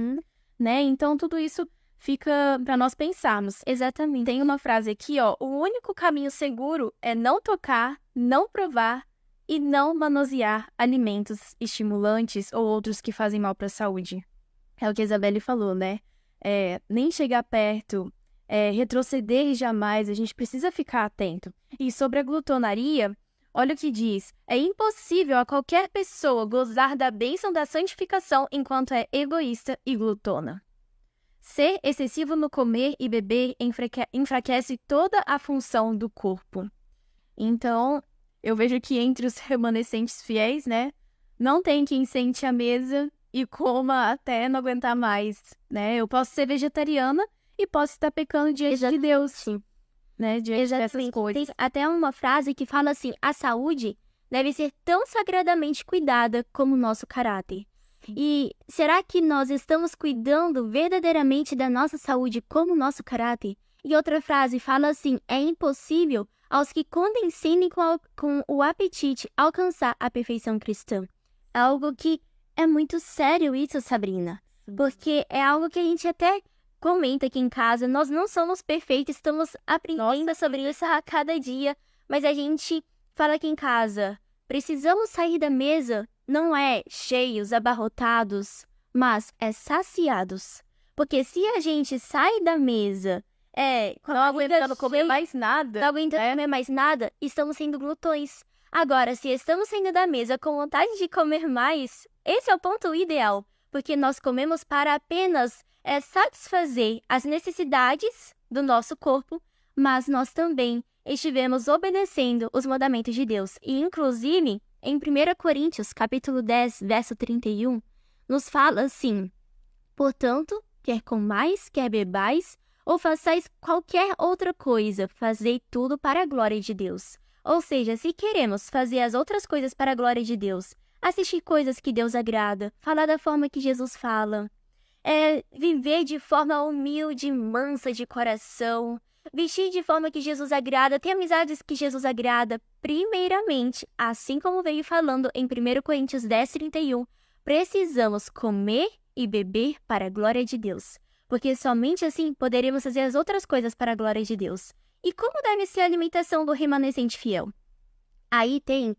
Né? Então, tudo isso fica para nós pensarmos. Exatamente. Tem uma frase aqui, ó. O único caminho seguro é não tocar, não provar e não manusear alimentos estimulantes ou outros que fazem mal para a saúde. É o que a Isabelle falou, né? Nem chegar perto, retroceder jamais, a gente precisa ficar atento. E sobre a glutonaria, olha o que diz. É impossível a qualquer pessoa gozar da bênção da santificação enquanto é egoísta e glutona. Ser excessivo no comer e beber enfraquece toda a função do corpo. Então, eu vejo que entre os remanescentes fiéis, né, não tem quem sente à mesa e coma até não aguentar mais, né? Eu posso ser vegetariana e posso estar pecando diante de Deus. Sim. Né, diante dessas coisas. Tem até uma frase que fala assim, a saúde deve ser tão sagradamente cuidada como o nosso caráter. E será que nós estamos cuidando verdadeiramente da nossa saúde como o nosso caráter? E outra frase fala assim, é impossível aos que condescendem com o apetite alcançar a perfeição cristã. É algo que é muito sério isso, Sabrina. Porque é algo que a gente até comenta aqui em casa, nós não somos perfeitos, estamos aprendendo sobre isso a cada dia, mas a gente fala aqui em casa, precisamos sair da mesa, não é cheios, abarrotados, mas é saciados, Porque se a gente sai da mesa, Não aguentando comer mais nada. não aguentando comer mais nada, estamos sendo glutões. Agora, se estamos saindo da mesa com vontade de comer mais, esse é o ponto ideal, porque nós comemos para apenas satisfazer as necessidades do nosso corpo, mas nós também estivemos obedecendo os mandamentos de Deus. E, inclusive, em 1 Coríntios, capítulo 10, verso 31, nos fala assim: portanto, quer comais, quer bebais, ou façais qualquer outra coisa, fazei tudo para a glória de Deus. Ou seja, se queremos fazer as outras coisas para a glória de Deus, assistir coisas que Deus agrada, falar da forma que Jesus fala, viver de forma humilde, mansa de coração, vestir de forma que Jesus agrada, ter amizades que Jesus agrada, primeiramente, assim como veio falando em 1 Coríntios 10, 31, precisamos comer e beber para a glória de Deus, porque somente assim poderemos fazer as outras coisas para a glória de Deus. E como deve ser a alimentação do remanescente fiel? Aí tem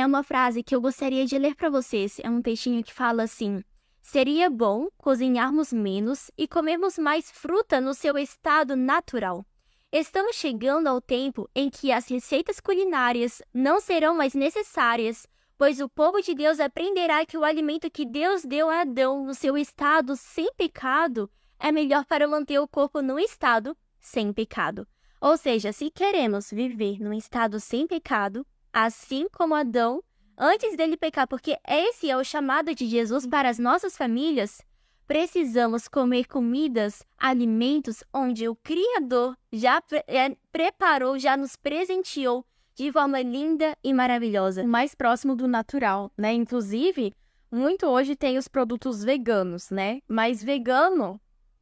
uma frase que eu gostaria de ler para vocês. É um textinho que fala assim: seria bom cozinharmos menos e comermos mais fruta no seu estado natural. Estamos chegando ao tempo em que as receitas culinárias não serão mais necessárias, pois o povo de Deus aprenderá que o alimento que Deus deu a Adão no seu estado sem pecado é melhor para manter o corpo no estado sem pecado. Ou seja, se queremos viver num estado sem pecado, assim como Adão, antes dele pecar, porque esse é o chamado de Jesus para as nossas famílias, precisamos comer comidas, alimentos onde o Criador já preparou, já nos presenteou de forma linda e maravilhosa. Mais próximo do natural, né? Inclusive, muito hoje tem os produtos veganos, né? Mas vegano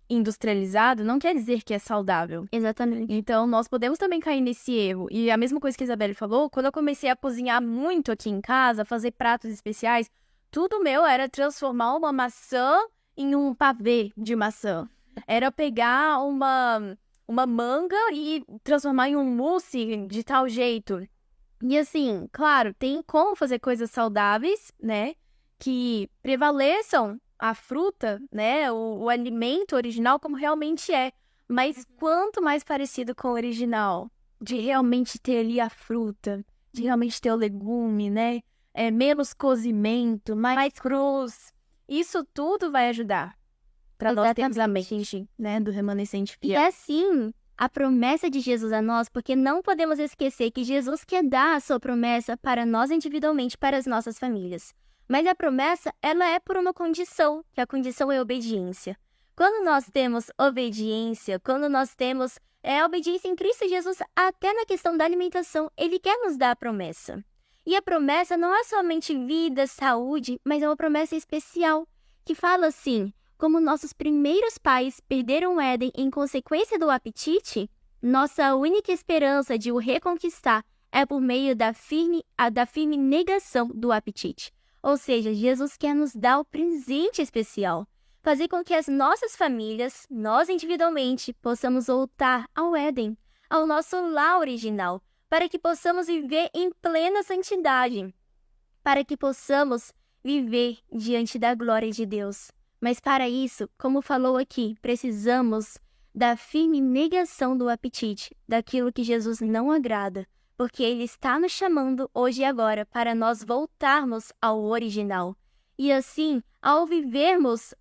industrializado não quer dizer que é saudável. Exatamente. Então, nós podemos também cair nesse erro. E a mesma coisa que a Isabelle falou, quando eu comecei a cozinhar muito aqui em casa, fazer pratos especiais, tudo meu era transformar uma maçã em um pavê de maçã. Era pegar uma manga e transformar em um mousse de tal jeito. E assim, claro, tem como fazer coisas saudáveis, né? Que prevaleçam a fruta, né, o alimento original como realmente é. Mas quanto mais parecido com o original, de realmente ter ali a fruta, de realmente ter o legume, né, menos cozimento, mais cruz, isso tudo vai ajudar para nós termos a mente, né, do remanescente fiel. E é assim a promessa de Jesus a nós, porque não podemos esquecer que Jesus quer dar a sua promessa para nós individualmente, para as nossas famílias. Mas a promessa, ela é por uma condição, que a condição é obediência. Quando nós temos obediência, quando nós temos obediência em Cristo Jesus, até na questão da alimentação, Ele quer nos dar a promessa. E a promessa não é somente vida, saúde, mas é uma promessa especial, que fala assim: como nossos primeiros pais perderam o Éden em consequência do apetite, nossa única esperança de o reconquistar é por meio da firme negação do apetite. Ou seja, Jesus quer nos dar o presente especial, fazer com que as nossas famílias, nós individualmente, possamos voltar ao Éden, ao nosso lar original, para que possamos viver em plena santidade, para que possamos viver diante da glória de Deus. Mas para isso, como falou aqui, precisamos da firme negação do apetite, daquilo que Jesus não agrada, porque Ele está nos chamando hoje e agora para nós voltarmos ao original. E assim, ao vivermos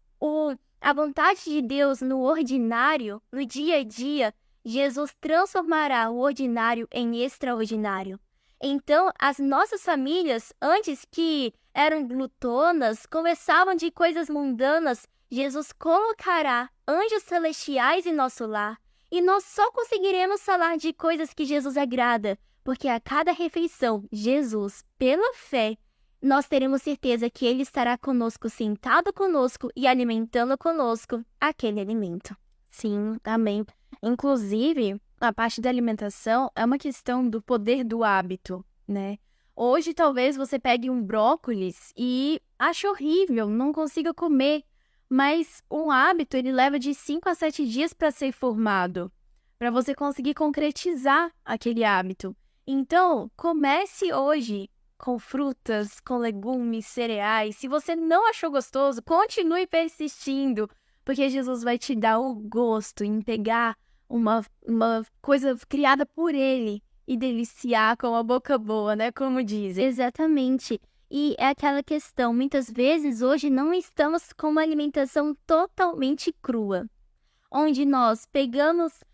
a vontade de Deus no ordinário, no dia a dia, Jesus transformará o ordinário em extraordinário. Então, as nossas famílias, antes que eram glutonas, conversavam de coisas mundanas, Jesus colocará anjos celestiais em nosso lar, e nós só conseguiremos falar de coisas que Jesus agrada, porque a cada refeição, Jesus, pela fé, nós teremos certeza que Ele estará conosco, sentado conosco e alimentando conosco aquele alimento. Sim, amém. Inclusive, a parte da alimentação é uma questão do poder do hábito, né? Hoje, talvez você pegue um brócolis e ache horrível, não consiga comer, mas um hábito, ele leva de 5 a 7 dias para ser formado, para você conseguir concretizar aquele hábito. Então, comece hoje com frutas, com legumes, cereais. Se você não achou gostoso, continue persistindo, Porque Jesus vai te dar o gosto em pegar uma coisa criada por ele e deliciar com a boca boa, né? Como dizem. Exatamente. E é aquela questão, muitas vezes hoje não estamos com uma alimentação totalmente crua, onde nós pegamos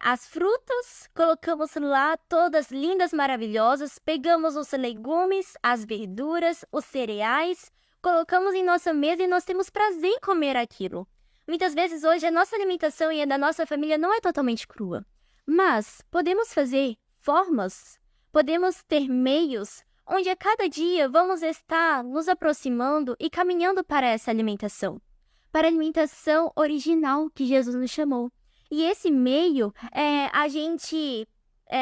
as frutas, colocamos lá todas lindas, maravilhosas, pegamos os legumes, as verduras, os cereais, colocamos em nossa mesa e nós temos prazer em comer aquilo. Muitas vezes hoje a nossa alimentação e a da nossa família não é totalmente crua, mas podemos fazer formas, podemos ter meios onde a cada dia vamos estar nos aproximando e caminhando para essa alimentação, para a alimentação original que Jesus nos chamou. E esse meio, a gente,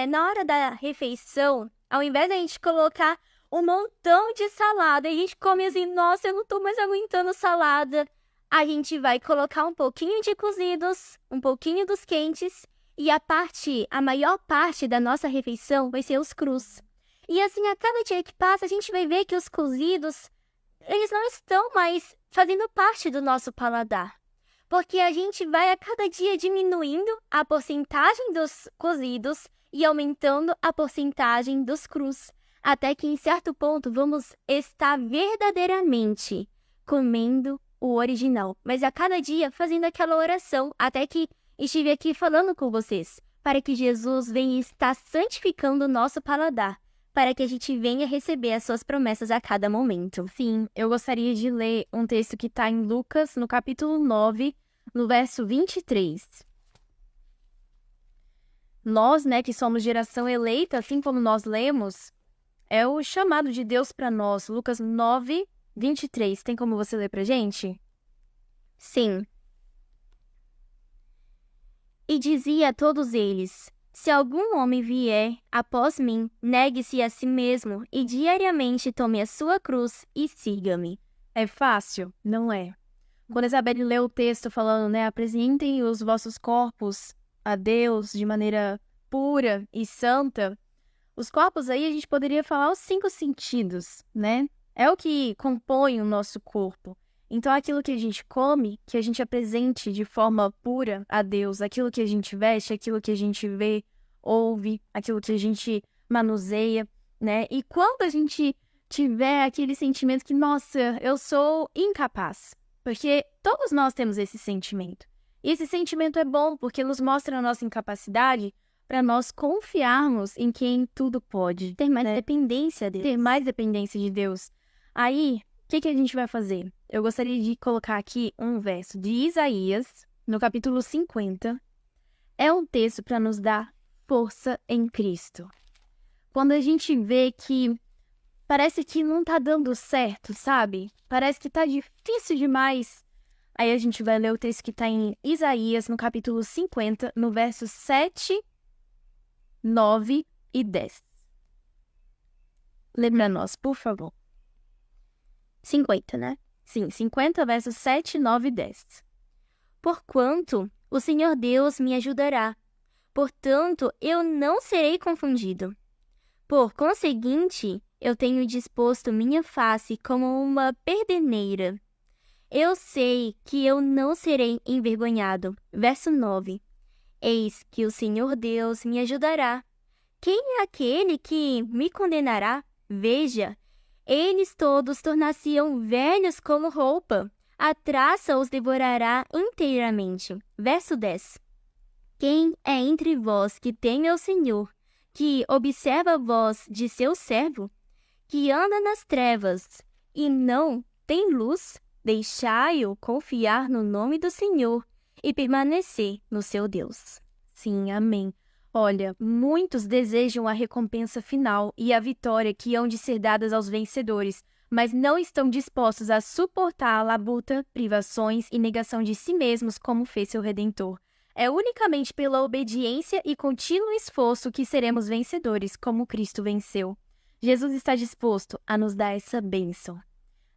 na hora da refeição, ao invés da gente colocar um montão de salada, e a gente come assim, nossa, eu não tô mais aguentando salada, a gente vai colocar um pouquinho de cozidos, um pouquinho dos quentes, e a maior parte da nossa refeição vai ser os crus. E assim, a cada dia que passa, a gente vai ver que os cozidos, eles não estão mais fazendo parte do nosso paladar. Porque a gente vai a cada dia diminuindo a porcentagem dos cozidos e aumentando a porcentagem dos crus. Até que em certo ponto vamos estar verdadeiramente comendo o original. Mas a cada dia fazendo aquela oração, até que estive aqui falando com vocês, para que Jesus venha estar santificando o nosso paladar, para que a gente venha receber as suas promessas a cada momento. Sim, eu gostaria de ler um texto que está em Lucas, no capítulo 9, no verso 23. Nós, né, que somos geração eleita, assim como nós lemos, é o chamado de Deus para nós. Lucas 9, 23. Tem como você ler pra gente? Sim. E dizia a todos eles: se algum homem vier após mim, negue-se a si mesmo e diariamente tome a sua cruz e siga-me. É fácil? Não é. Quando Isabelle leu o texto falando, né, apresentem os vossos corpos a Deus de maneira pura e santa, os corpos aí a gente poderia falar os 5 sentidos, né? É o que compõe o nosso corpo. Então, aquilo que a gente come, que a gente apresente de forma pura a Deus, aquilo que a gente veste, aquilo que a gente vê, ouve, aquilo que a gente manuseia, né? E quando a gente tiver aquele sentimento que, nossa, eu sou incapaz, porque todos nós temos esse sentimento. E esse sentimento é bom porque nos mostra a nossa incapacidade para nós confiarmos em quem tudo pode. Ter mais dependência de Deus. Ter mais dependência de Deus. Aí, o que a gente vai fazer? Eu gostaria de colocar aqui um verso de Isaías, no capítulo 50. É um texto para nos dar força em Cristo. Quando a gente vê que parece que não tá dando certo, sabe? Parece que tá difícil demais. Aí a gente vai ler o texto que tá em Isaías, no capítulo 50, no verso 7, 9 e 10. Lê pra nós, por favor. 50, né? Sim, 50, versos 7, 9 e 10. Porquanto o Senhor Deus me ajudará, portanto eu não serei confundido. Por conseguinte, eu tenho disposto minha face como uma perdeneira. Eu sei que eu não serei envergonhado. Verso 9. Eis que o Senhor Deus me ajudará. Quem é aquele que me condenará? Veja, eles todos tornar-se-ão velhos como roupa. A traça os devorará inteiramente. Verso 10. Quem é entre vós que teme ao Senhor, que observa a voz de seu servo, que anda nas trevas e não tem luz? Deixai-o confiar no nome do Senhor e permanecer no seu Deus. Sim, amém. Olha, muitos desejam a recompensa final e a vitória que hão de ser dadas aos vencedores, mas não estão dispostos a suportar a labuta, privações e negação de si mesmos como fez seu Redentor. É unicamente pela obediência e contínuo esforço que seremos vencedores, como Cristo venceu. Jesus está disposto a nos dar essa bênção,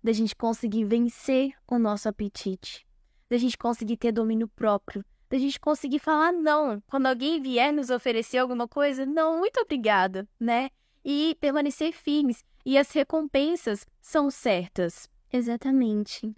da gente conseguir vencer o nosso apetite, da gente conseguir ter domínio próprio, da gente conseguir falar não. Quando alguém vier nos oferecer alguma coisa, não, muito obrigada, né? E permanecer firmes. E as recompensas são certas. Exatamente.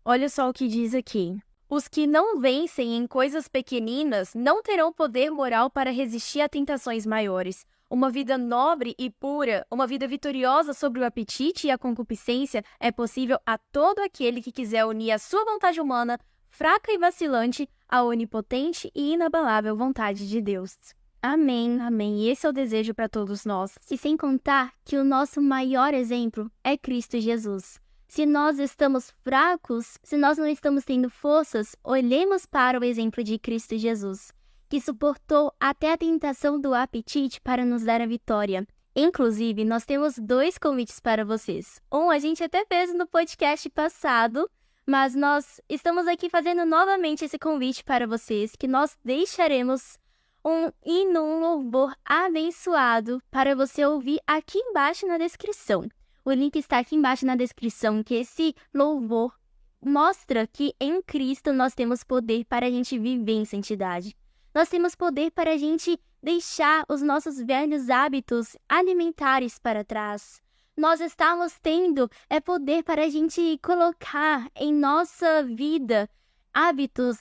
Olha só o que diz aqui. Os que não vencem em coisas pequeninas não terão poder moral para resistir a tentações maiores. Uma vida nobre e pura, uma vida vitoriosa sobre o apetite e a concupiscência é possível a todo aquele que quiser unir a sua vontade humana, fraca e vacilante, à onipotente e inabalável vontade de Deus. Amém. Amém. E esse é o desejo para todos nós. E sem contar que o nosso maior exemplo é Cristo Jesus. Se nós estamos fracos, se nós não estamos tendo forças, olhemos para o exemplo de Cristo Jesus, que suportou até a tentação do apetite para nos dar a vitória. Inclusive, nós temos 2 convites para vocês. Um a gente até fez no podcast passado, mas nós estamos aqui fazendo novamente esse convite para vocês, que nós deixaremos um hino, um louvor abençoado para você ouvir aqui embaixo na descrição. O link está aqui embaixo na descrição, que esse louvor mostra que em Cristo nós temos poder para a gente viver em santidade. Nós temos poder para a gente deixar os nossos velhos hábitos alimentares para trás. Nós estamos tendo poder para a gente colocar em nossa vida hábitos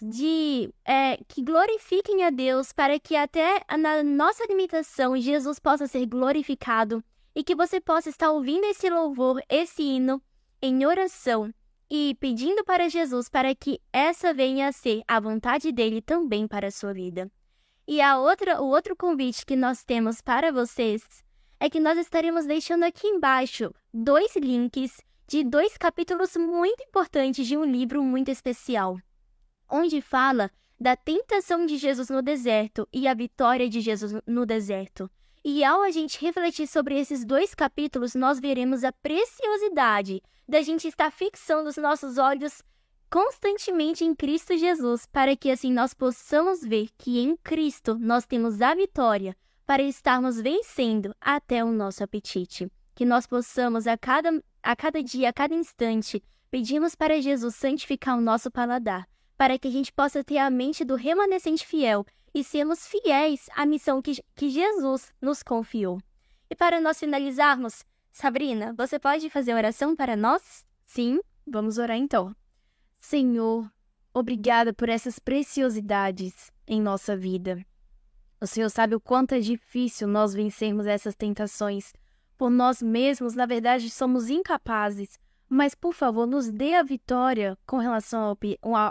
que glorifiquem a Deus, para que até na nossa limitação Jesus possa ser glorificado. E que você possa estar ouvindo esse louvor, esse hino, em oração e pedindo para Jesus para que essa venha a ser a vontade dele também para a sua vida. E o outro convite que nós temos para vocês é que nós estaremos deixando aqui embaixo 2 links de 2 capítulos muito importantes de um livro muito especial, onde fala da tentação de Jesus no deserto e a vitória de Jesus no deserto. E ao a gente refletir sobre esses 2 capítulos, nós veremos a preciosidade da gente estar fixando os nossos olhos constantemente em Cristo Jesus, para que assim nós possamos ver que em Cristo nós temos a vitória para estarmos vencendo até o nosso apetite. Que nós possamos a cada dia, a cada instante, pedirmos para Jesus santificar o nosso paladar, para que a gente possa ter a mente do remanescente fiel e sermos fiéis à missão que Jesus nos confiou. E para nós finalizarmos, Sabrina, você pode fazer oração para nós? Sim, vamos orar então. Senhor, obrigada por essas preciosidades em nossa vida. O Senhor sabe o quanto é difícil nós vencermos essas tentações. Por nós mesmos, na verdade, somos incapazes. Mas, por favor, nos dê a vitória com relação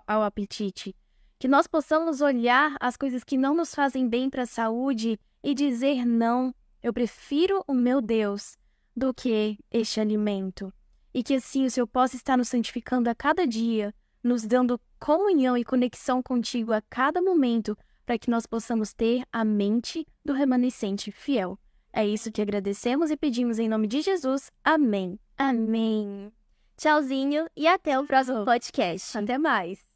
ao apetite. Que nós possamos olhar as coisas que não nos fazem bem para a saúde e dizer não, eu prefiro o meu Deus do que este alimento. E que assim o Senhor possa estar nos santificando a cada dia, nos dando comunhão e conexão contigo a cada momento, para que nós possamos ter a mente do remanescente fiel. É isso que agradecemos e pedimos em nome de Jesus. Amém. Amém. Tchauzinho e até o próximo podcast. Até mais.